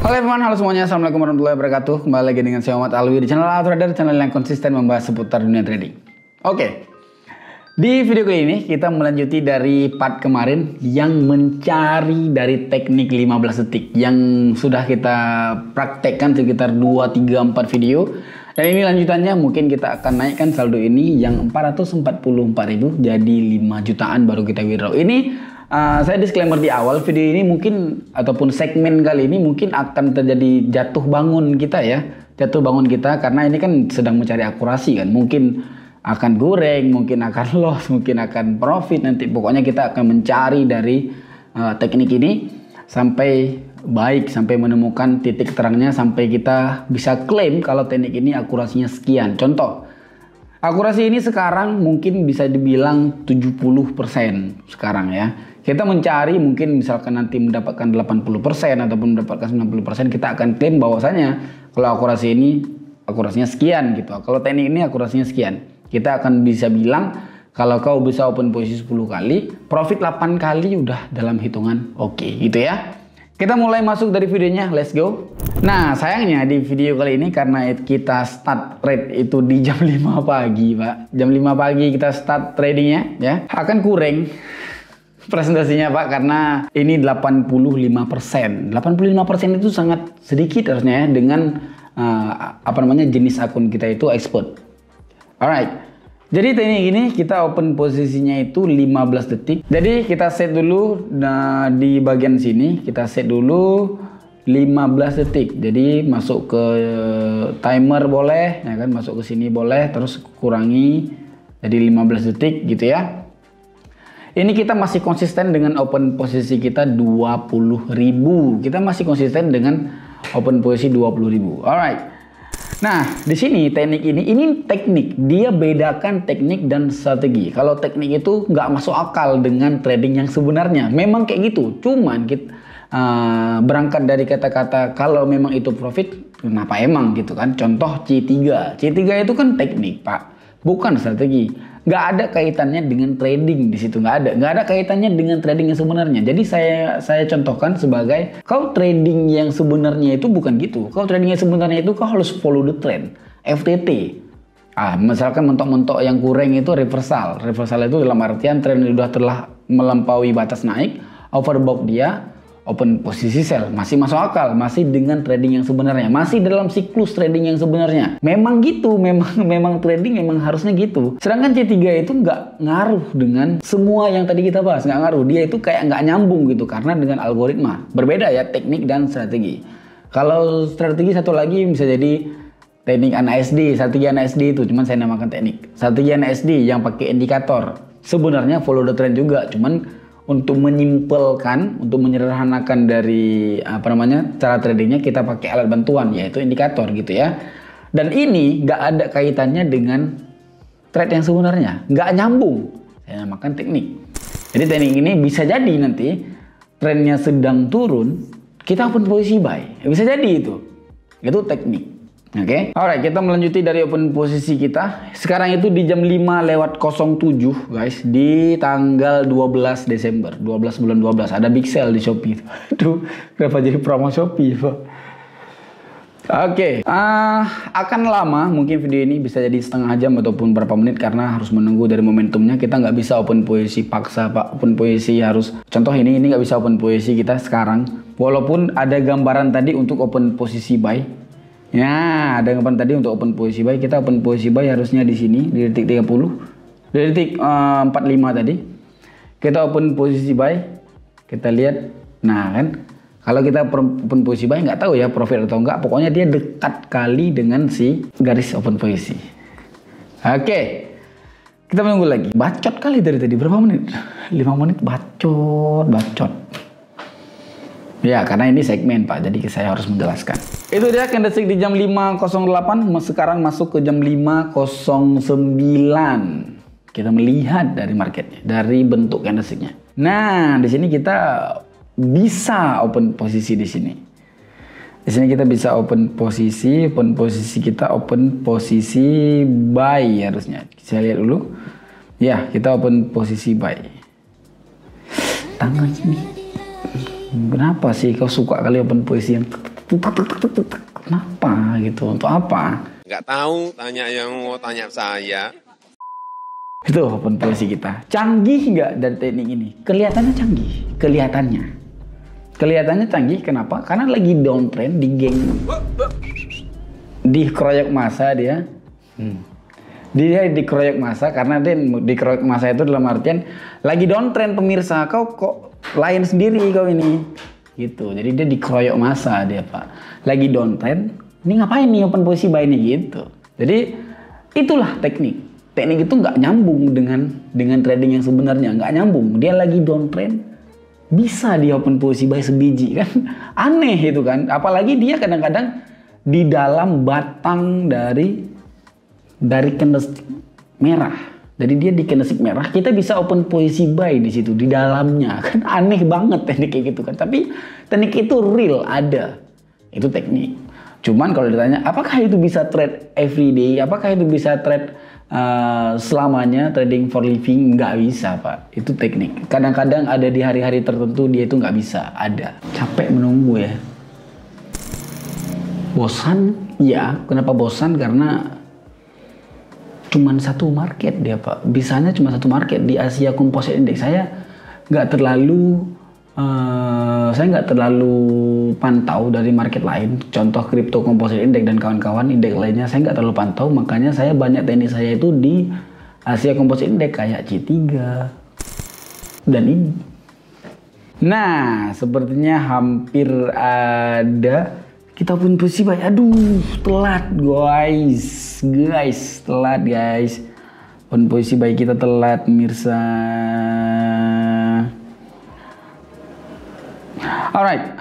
Halo everyone, halo semuanya, assalamualaikum warahmatullahi wabarakatuh. Kembali lagi dengan saya Muhammad Alwi di channel Trader, channel yang konsisten membahas seputar dunia trading. Oke, di video kali ini kita melanjuti dari part kemarin yang mencari dari teknik 15 detik yang sudah kita praktekkan sekitar 2, 3, 4 video. Dan ini lanjutannya, mungkin kita akan naikkan saldo ini yang 444.000 jadi 5 jutaan baru kita withdraw. Ini saya disclaimer di awal video ini mungkin ataupun segmen kali ini mungkin akan terjadi jatuh bangun kita ya. Jatuh bangun kita karena ini kan sedang mencari akurasi kan. Mungkin akan goreng, mungkin akan loss, mungkin akan profit nanti. Pokoknya kita akan mencari dari teknik ini sampai baik, sampai menemukan titik terangnya, sampai kita bisa klaim kalau teknik ini akurasinya sekian. Contoh, akurasi ini sekarang mungkin bisa dibilang 70% sekarang ya. Kita mencari mungkin misalkan nanti mendapatkan 80% ataupun mendapatkan 90%, kita akan klaim bahwasanya kalau akurasi ini akurasinya sekian gitu. Kalau teknik ini akurasinya sekian. Kita akan bisa bilang kalau kau bisa open posisi 10 kali, profit 8 kali udah dalam hitungan oke gitu ya. Kita mulai masuk dari videonya, let's go. Nah sayangnya di video kali ini karena kita start trade itu di jam 5 pagi Pak. Jam 5 pagi kita start tradingnya ya. Akan kurang presentasinya Pak karena ini 85%. 85% itu sangat sedikit harusnya ya dengan jenis akun kita itu expert. Alright. Jadi teknik ini kita open posisinya itu 15 detik. Jadi kita set dulu di bagian sini, kita set dulu 15 detik. Jadi masuk ke timer boleh, ya kan, masuk ke sini boleh, terus kurangi jadi 15 detik gitu ya. Ini kita masih konsisten dengan open posisi kita 20.000. Kita masih konsisten dengan open posisi 20.000. Alright. Nah, di sini teknik ini teknik. Dia bedakan teknik dan strategi. Kalau teknik itu nggak masuk akal dengan trading yang sebenarnya. Memang kayak gitu. Cuman kita berangkat dari kata-kata kalau memang itu profit, kenapa emang gitu kan? Contoh C3. C3 itu kan teknik, Pak. Bukan strategi. Nggak ada kaitannya dengan trading di situ, nggak ada kaitannya dengan trading yang sebenarnya. Jadi saya contohkan sebagai kau trading yang sebenarnya itu bukan gitu. Kau trading yang sebenarnya itu kau harus follow the trend, FTT. Misalkan mentok-mentok yang kurang itu reversal. Reversal itu dalam artian trend sudah telah melampaui batas naik, overbought dia, open posisi sell, masih masuk akal, masih dengan trading yang sebenarnya, masih dalam siklus trading yang sebenarnya. Memang gitu, memang trading memang harusnya gitu. Sedangkan C3 itu nggak ngaruh dengan semua yang tadi kita bahas, nggak ngaruh. Dia itu kayak nggak nyambung gitu karena dengan algoritma. Berbeda ya teknik dan strategi. Kalau strategi satu lagi bisa jadi teknik NASD, strategi NASD itu cuman saya namakan teknik. Strategi NASD yang pakai indikator. Sebenarnya follow the trend juga, cuman untuk menyimpelkan, untuk menyederhanakan dari cara tradingnya kita pakai alat bantuan yaitu indikator gitu ya. Dan ini nggak ada kaitannya dengan trade yang sebenarnya, nggak nyambung. Saya namakan teknik. Jadi teknik ini bisa jadi nanti trennya sedang turun, kita open posisi buy. Bisa jadi itu teknik. Oke, alright, kita melanjuti dari open posisi kita. Sekarang itu di jam 5:07 guys, di tanggal 12 Desember, 12 bulan 12 ada big sale di Shopee. Aduh, kenapa jadi promo Shopee, Pak? Oke, akan lama mungkin video ini bisa jadi setengah jam ataupun berapa menit karena harus menunggu dari momentumnya. Kita nggak bisa open posisi paksa Pak, open posisi harus. Contoh ini nggak bisa open posisi kita sekarang. Walaupun ada gambaran tadi untuk open posisi buy. Ya, ada gambaran tadi untuk open posisi buy. Kita open posisi buy harusnya di sini di detik 30. Di detik 45 tadi. Kita open posisi buy. Kita lihat. Nah, kan kalau kita open posisi buy nggak tahu ya profit atau enggak. Pokoknya dia dekat kali dengan si garis open posisi. Oke. Kita menunggu lagi. Bacot kali dari tadi berapa menit? 5 menit bacot. Ya, karena ini segmen Pak, jadi saya harus menjelaskan. Itu dia candlestick di jam 5:08, sekarang masuk ke jam 5:09. Kita melihat dari marketnya, dari bentuk candlesticknya. Nah, di sini kita bisa open posisi di sini. Di sini kita bisa open posisi kita open posisi buy harusnya. Saya lihat dulu. Ya, kita open posisi buy. Tangan ini. Kenapa sih kau suka kali open posisi yang Kenapa gitu? Untuk apa? Nggak tahu, tanya yang mau tanya saya. Itu open posisi kita. Canggih nggak dari teknik ini? Kelihatannya canggih. Kelihatannya canggih. Kenapa? Karena lagi downtrend di geng. Dikeroyok masa dia. Dia dikeroyok masa karena dia dikeroyok masa itu dalam artian lagi downtrend pemirsa. Kau kok lain sendiri kau ini. Gitu. Jadi dia dikeroyok masa dia Pak. Lagi downtrend. Ini ngapain nih open posisi buy ini gitu. Jadi itulah teknik. Teknik itu nggak nyambung dengan trading yang sebenarnya, nggak nyambung. Dia lagi downtrend, bisa dia open posisi buy sebiji kan? Aneh itu kan. Apalagi dia kadang-kadang di dalam batang dari candlestick merah. Jadi dia di candlestick merah, kita bisa open posisi buy di situ di dalamnya kan? Aneh banget teknik kayak gitu kan. Tapi teknik itu real ada. Itu teknik. Cuman kalau ditanya, apakah itu bisa trade everyday? Apakah itu bisa trade selamanya, trading for living? Nggak bisa Pak, itu teknik. Kadang-kadang ada di hari-hari tertentu dia itu nggak bisa, ada. Capek menunggu ya. Bosan? Ya, kenapa bosan? Karena cuman satu market dia Pak. Bisanya cuma satu market di Asia Composite Index. Saya nggak terlalu pantau dari market lain, contoh Crypto Composite Index dan kawan-kawan indeks lainnya saya nggak terlalu pantau, makanya saya banyak teknik saya itu di Asia Composite Index kayak C3 dan ini. Nah, sepertinya hampir ada kita pun posisi buy. Aduh, telat guys, telat guys. Pun posisi buy kita telat pemirsa. Alright,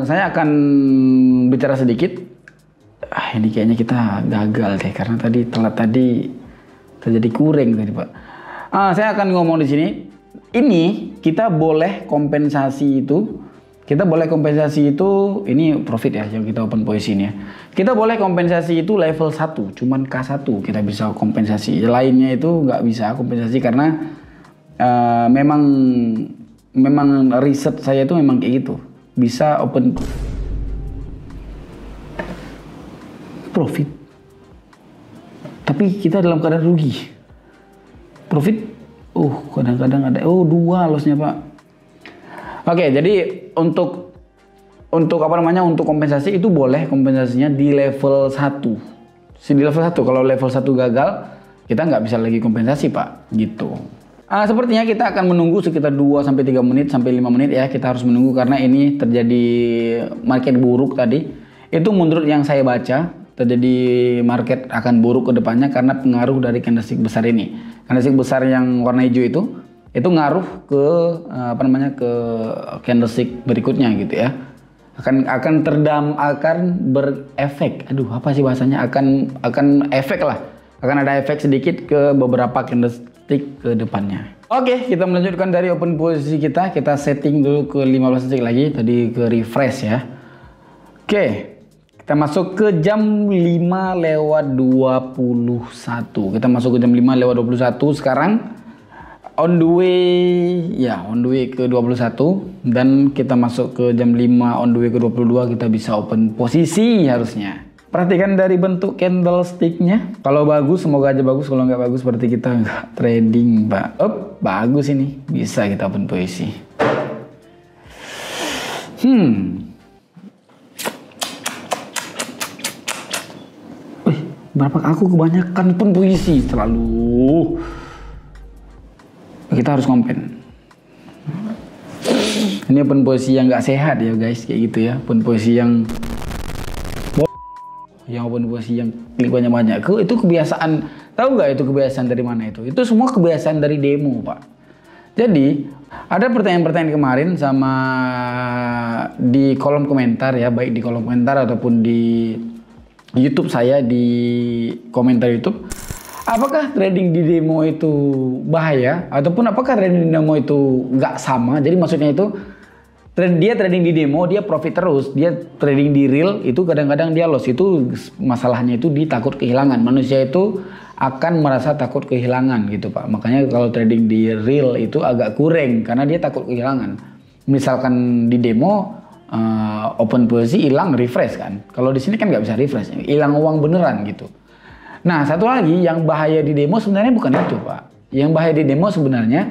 saya akan bicara sedikit. Ini kayaknya kita gagal deh karena tadi terjadi kuring tadi Pak. Saya akan ngomong di sini. Ini kita boleh kompensasi itu. Ini profit ya yang kita open posisi ini ya. Kita boleh kompensasi itu level 1, cuman K1 kita bisa kompensasi. Lainnya itu nggak bisa kompensasi karena memang riset saya itu memang kayak gitu, bisa open profit tapi kita dalam keadaan rugi. Profit kadang-kadang ada 2 lossnya Pak. Oke, jadi untuk untuk kompensasi itu boleh kompensasinya di level 1. Di level 1, kalau level 1 gagal kita nggak bisa lagi kompensasi Pak gitu. Sepertinya kita akan menunggu sekitar 2-3 menit sampai 5 menit ya. Kita harus menunggu karena ini terjadi market buruk tadi. Itu menurut yang saya baca terjadi market akan buruk ke depannya karena pengaruh dari candlestick besar ini. Candlestick besar yang warna hijau itu ngaruh ke ke candlestick berikutnya gitu ya. Akan berefek. Aduh, apa sih bahasanya? Akan efek lah. Akan ada efek sedikit ke beberapa candlestick ke depannya. Oke, kita melanjutkan dari open posisi kita. Kita setting dulu ke 15 detik lagi. Tadi ke refresh ya. Oke, kita masuk ke jam 5:21. Kita masuk ke jam 5:21 sekarang. On the way ke 21. Dan kita masuk ke jam 5 on the way ke 22. Kita bisa open posisi harusnya. Perhatikan dari bentuk candlesticknya. Kalau bagus, semoga aja bagus. Kalau nggak bagus, berarti kita nggak trading, Pak. Bagus ini. Bisa kita open posisi. Berapa aku kebanyakan open posisi terlalu. Kita harus kompen. Ini open posisi yang nggak sehat ya guys, kayak gitu ya. Open posisi yang open posisi yang klik banyak-banyak. Itu kebiasaan, tahu nggak itu kebiasaan dari mana itu? Itu semua kebiasaan dari demo Pak. Jadi ada pertanyaan-pertanyaan kemarin sama di kolom komentar ya, baik di kolom komentar ataupun di YouTube saya, di komentar YouTube. Apakah trading di demo itu bahaya ataupun apakah trading di demo itu nggak sama? Jadi maksudnya itu dia trading di demo dia profit terus, dia trading di real itu kadang-kadang dia loss. Itu masalahnya itu dia takut kehilangan. Manusia itu akan merasa takut kehilangan gitu Pak. Makanya kalau trading di real itu agak kurang karena dia takut kehilangan. Misalkan di demo open posisi hilang refresh kan. Kalau di sini kan nggak bisa refresh, hilang uang beneran gitu. Nah, satu lagi yang bahaya di demo sebenarnya bukan itu, Pak. Yang bahaya di demo sebenarnya,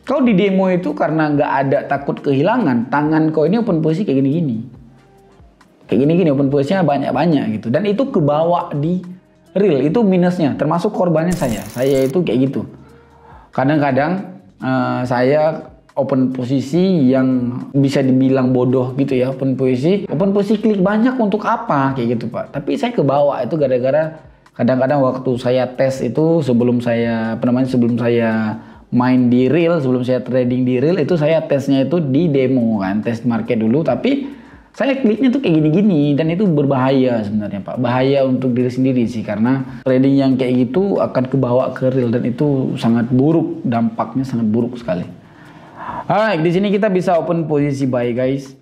kau di demo itu karena nggak ada takut kehilangan, tangan kau ini open posisi kayak gini-gini. Kayak gini-gini open posisinya banyak-banyak gitu. Dan itu kebawa di real, itu minusnya. Termasuk korbannya saya. Saya itu kayak gitu. Kadang-kadang saya open posisi yang bisa dibilang bodoh gitu ya. Open posisi klik banyak untuk apa kayak gitu, Pak. Tapi saya kebawa itu gara-gara kadang-kadang waktu saya tes itu sebelum saya main di real, sebelum saya trading di real itu saya tesnya itu di demo kan, tes market dulu, tapi saya kliknya tuh kayak gini-gini dan itu berbahaya sebenarnya, Pak. Bahaya untuk diri sendiri sih, karena trading yang kayak gitu akan kebawa ke real dan itu sangat buruk, dampaknya sangat buruk sekali. Alright, di sini kita bisa open posisi buy, guys.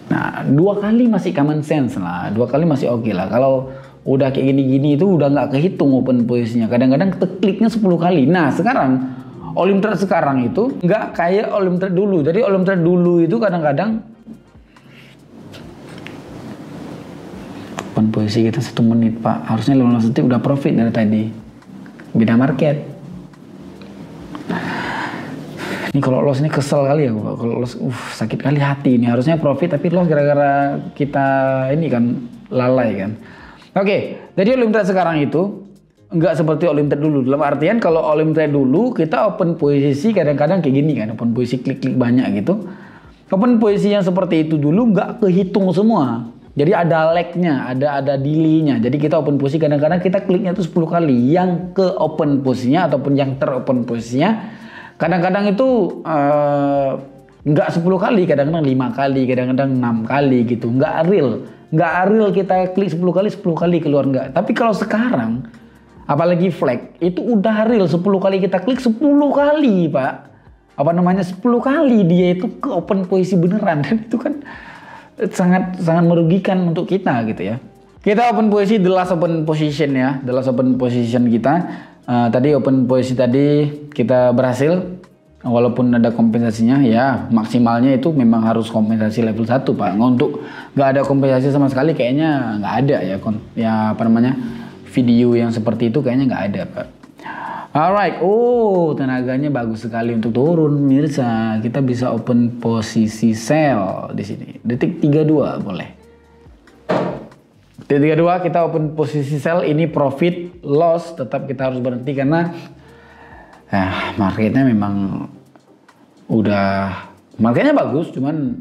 Nah, 2 kali masih common sense lah, 2 kali masih oke lah. Kalau udah kayak gini-gini itu udah nggak kehitung open posisinya. Kadang-kadang kita kliknya 10 kali. Nah, sekarang Olimtrade sekarang itu nggak kayak Olimtrade dulu. Jadi Olimtrade dulu itu kadang-kadang open posisi kita 1 menit, Pak. Harusnya 15 detik udah profit dari tadi. Beda market. Ini kalau loss ini kesel kali ya, Pak. Kalau loss, sakit kali hati ini. Harusnya profit tapi loss gara-gara kita ini kan lalai kan. Oke, jadi Olimtrade sekarang itu nggak seperti Olimtrade dulu. Dalam artian kalau Olimtrade dulu kita open posisi kadang-kadang kayak gini kan, open posisi klik-klik banyak gitu. Open posisi yang seperti itu dulu nggak kehitung semua. Jadi ada lag-nya, ada delay-nya. Jadi kita open posisi kadang-kadang kita kliknya itu 10 kali. Yang ke open posisinya ataupun yang ter-open posisinya kadang-kadang itu nggak 10 kali, kadang-kadang 5 kali, kadang-kadang 6 kali gitu. Nggak real kita klik 10 kali keluar nggak. Tapi kalau sekarang, apalagi flag, itu udah real 10 kali kita klik 10 kali, Pak. 10 kali dia itu ke open posisi beneran. Dan itu kan sangat merugikan untuk kita gitu ya. Kita open posisi the last open position ya. The last open position kita. Tadi open posisi tadi kita berhasil, walaupun ada kompensasinya ya, maksimalnya itu memang harus kompensasi level 1, Pak. Untuk nggak ada kompensasi sama sekali kayaknya nggak ada ya, video yang seperti itu kayaknya nggak ada, Pak. Alright, tenaganya bagus sekali untuk turun, mirsa. Kita bisa open posisi sell di sini. Detik 32 boleh. Detik 32 kita open posisi sell, ini profit loss tetap kita harus berhenti karena marketnya memang udah marketnya bagus, cuman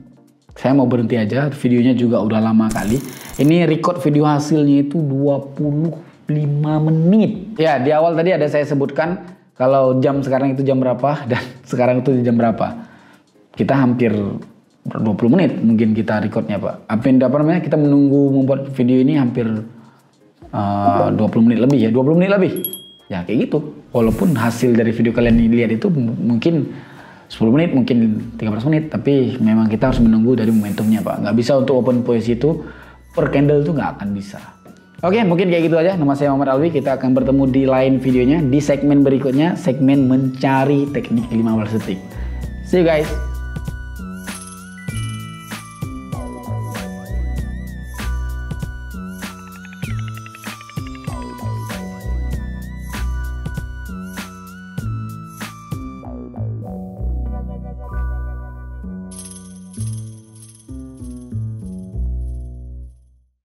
saya mau berhenti aja. Videonya juga udah lama kali. Ini record video hasilnya itu 25 menit. Ya, di awal tadi ada saya sebutkan kalau jam sekarang itu jam berapa dan sekarang itu jam berapa. Kita hampir 20 menit mungkin kita recordnya, Pak. Kita menunggu membuat video ini hampir 20 menit lebih ya, 20 menit lebih. Ya kayak gitu. Walaupun hasil dari video kalian lihat itu mungkin 10 menit, mungkin 13 menit, tapi memang kita harus menunggu dari momentumnya, Pak. Nggak bisa untuk open posisi itu per candle itu nggak akan bisa. Oke, mungkin kayak gitu aja. Nama saya Muhammad Alwi. Kita akan bertemu di lain videonya di segmen berikutnya, segmen mencari teknik 15 detik. See you guys.